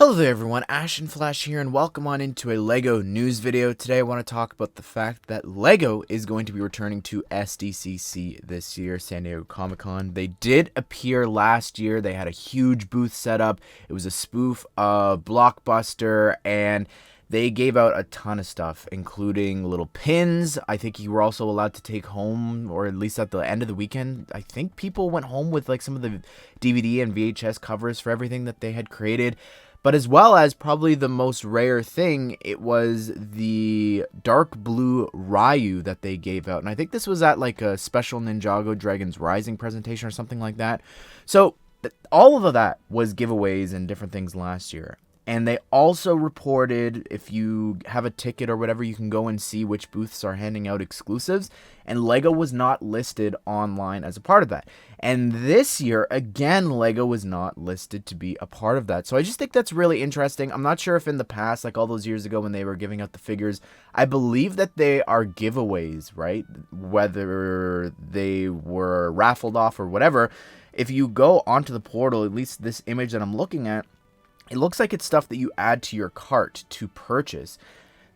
Hello there everyone, Ashnflash here and welcome on into a LEGO news video. Today I want to talk about the fact that LEGO is going to be returning to SDCC this year, San Diego Comic-Con. They did appear last year. They had a huge booth set up. It was a spoof of Blockbuster and they gave out a ton of stuff, including little pins. I think you were also allowed to take home, or at least at the end of the weekend, I think people went home with like some of the DVD and VHS covers for everything that they had created. But as well as probably the most rare thing, it was the dark blue Ryu that they gave out. And I think this was at like a special Ninjago Dragons Rising presentation or something like that. So all of that was giveaways and different things last year. And they also reported, if you have a ticket or whatever, you can go and see which booths are handing out exclusives. And LEGO was not listed online as a part of that. And this year, again, LEGO was not listed to be a part of that. So I just think that's really interesting. I'm not sure if in the past, like all those years ago when they were giving out the figures, I believe that they are giveaways, right? Whether they were raffled off or whatever. If you go onto the portal, at least this image that I'm looking at, it looks like it's stuff that you add to your cart to purchase.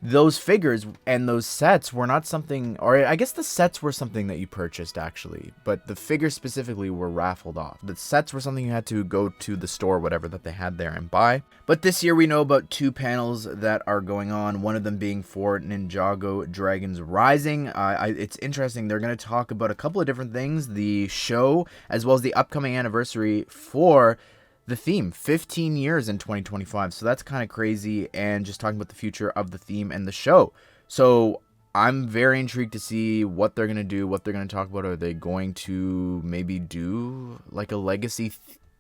Those figures and those sets were not something, or I guess the sets were something that you purchased actually, but the figures specifically were raffled off. The sets were something you had to go to the store or whatever that they had there and buy. But this year we know about two panels that are going on, one of them being for Ninjago Dragons Rising. It's interesting, they're going to talk about a couple of different things, the show as well as the upcoming anniversary for the theme, 15 years in 2025, so that's kind of crazy, and just talking about the future of the theme and the show. So I'm very intrigued to see what they're going to do, what they're going to talk about. Are they going to maybe do like a legacy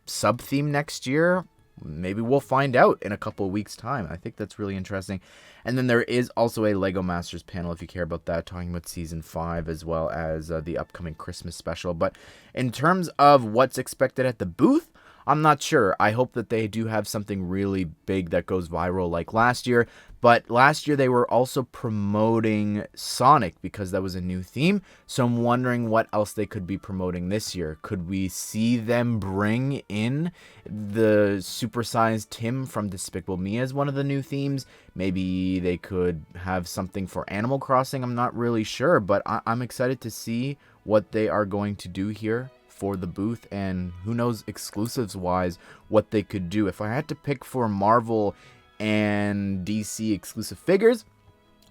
sub-theme next year? Maybe we'll find out in a couple of weeks' time. I think that's really interesting. And then there is also a LEGO Masters panel, if you care about that, talking about Season 5 as well as the upcoming Christmas special. But in terms of what's expected at the booth, I'm not sure. I hope that they do have something really big that goes viral like last year. But last year they were also promoting Sonic because that was a new theme. So I'm wondering what else they could be promoting this year. Could we see them bring in the supersized Tim from Despicable Me as one of the new themes? Maybe they could have something for Animal Crossing. I'm not really sure, but I'm excited to see what they are going to do here for the booth, and who knows, exclusives wise, what they could do. If I had to pick for Marvel and DC exclusive figures,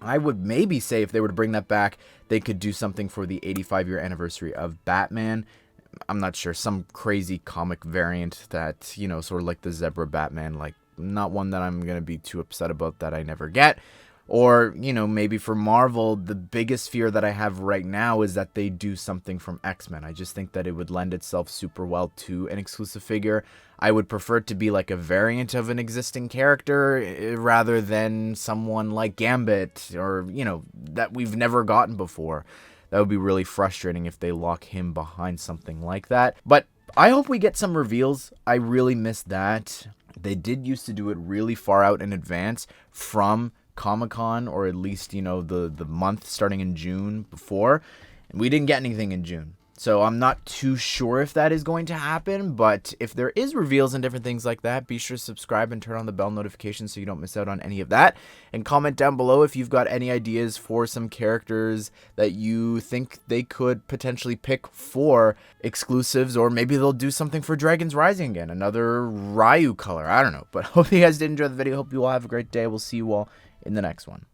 I would maybe say if they were to bring that back, they could do something for the 85-year anniversary of Batman. I'm not sure, some crazy comic variant that, you know, sort of like the Zebra Batman, like not one that I'm gonna be too upset about that I never get. Or, you know, maybe for Marvel, the biggest fear that I have right now is that they do something from X-Men. I just think that it would lend itself super well to an exclusive figure. I would prefer it to be like a variant of an existing character rather than someone like Gambit or, you know, that we've never gotten before. That would be really frustrating if they lock him behind something like that. But I hope we get some reveals. I really miss that. They did used to do it really far out in advance from Comic-Con, or at least, you know, the month starting in June before, and we didn't get anything in June. So I'm not too sure if that is going to happen, but if there is reveals and different things like that, be sure to subscribe and turn on the bell notifications so you don't miss out on any of that. And comment down below if you've got any ideas for some characters that you think they could potentially pick for exclusives, or maybe they'll do something for Dragons Rising again, another Ryu color, I don't know. But hope you guys did enjoy the video. Hope you all have a great day. We'll see you all in the next one.